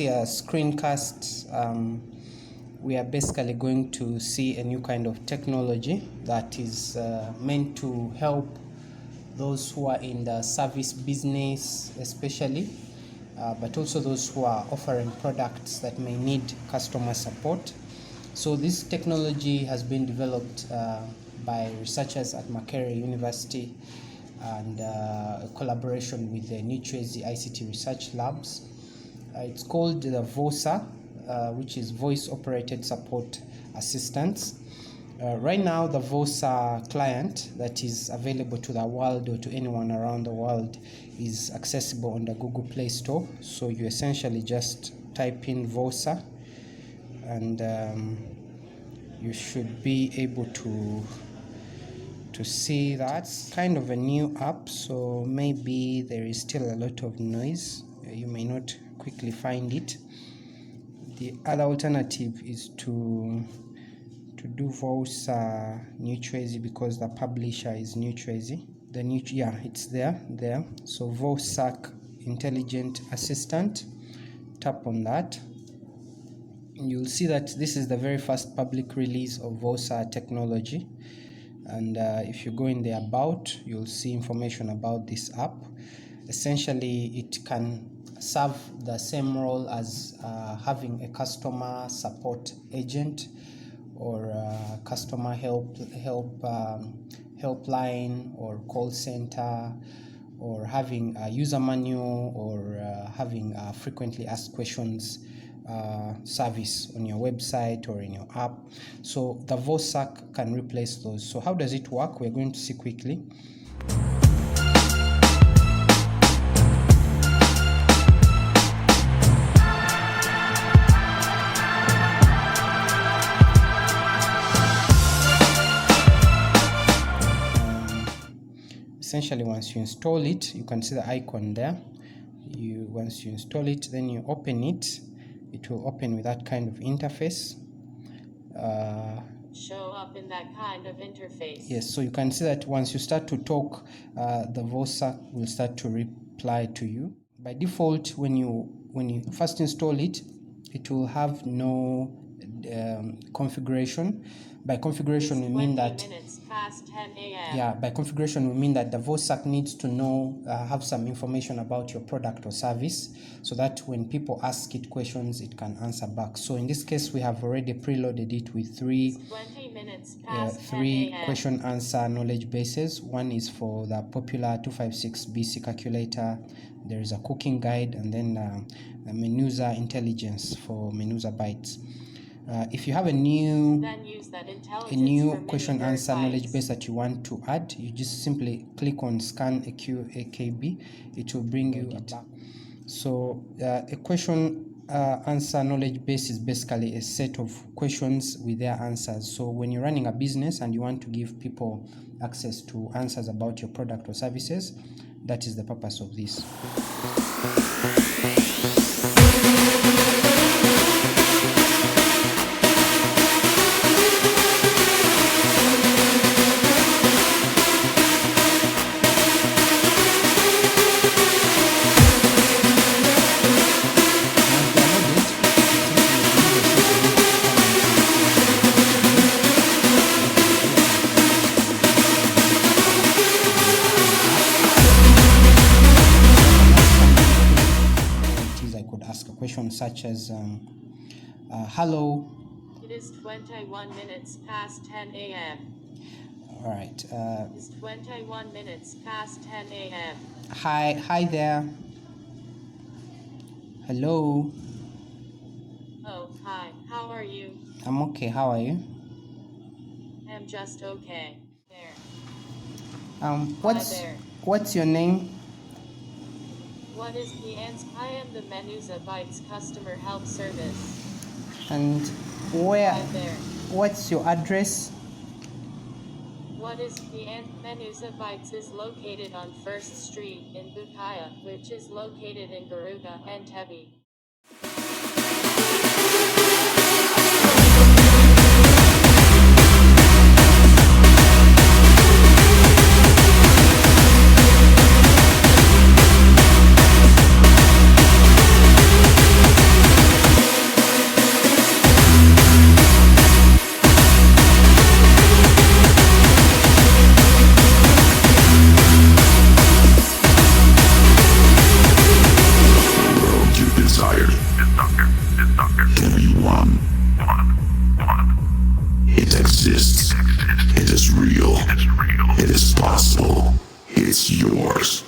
see a screencast. We are basically going to see a new kind of technology that is meant to help those who are in the service business especially, but also those who are offering products that may need customer support. So this technology has been developed by researchers at Makerere University and a collaboration with the Nuchwezi ICT Research Labs. It's called the VOSA, which is Voice Operated Support Assistance. Right now, the VOSA client that is available to the world or to anyone around the world is accessible on the Google Play Store. So you essentially just type in VOSA and you should be able to see that's kind of a new app, so maybe there is still a lot of noise. You may not quickly find it. The other alternative is to do VOSA Nuchwezi, because the publisher is Nuchwezi. It's there. So VOSA Intelligent Assistant. Tap on that. You'll see that this is the very first public release of VOSA technology. And if you go in the about, you'll see information about this app. Essentially, it can serve the same role as having a customer support agent or customer helpline or call center, or having a user manual, or having frequently asked questions service on your website or in your app. So the VOSA can replace those. So how does it work? We're going to see quickly. Essentially, once you install it, you can see the icon there. Once you install it, then you open it. It will open with that kind of interface. Show up in that kind of interface. Yes, so you can see that once you start to talk, the VOSA will start to reply to you. By default, when you first install it, it will have no configuration. By configuration, we mean that 20 minutes past 10 a.m. Yeah, by configuration, we mean that the VOSA needs to know, have some information about your product or service, so that when people ask it questions, it can answer back. So in this case, we have already preloaded it with 20 minutes past three 10 a.m. question answer knowledge bases. One is for the popular 256 BC calculator. There is a cooking guide, and then a Menuza intelligence for Menuza bytes. If you have a new question answer knowledge base that you want to add, you just simply click on scan AKB. It will bring you back. So a question answer knowledge base is basically a set of questions with their answers. So when you're running a business and you want to give people access to answers about your product or services, that is the purpose of this. Such as hello. It is 21 minutes past 10 a.m. All right. It's 21 minutes past 10 a.m. Hi there. Hello. Oh, hi. How are you? I'm okay. How are you? I'm just okay. There. What's your name? What is the answer? I am the Menuza Bytes customer help service. And what's your address? What is the Menuza Bytes is located on 1st Street in Bukaya, which is located in Garuga and Tebi. it's yours.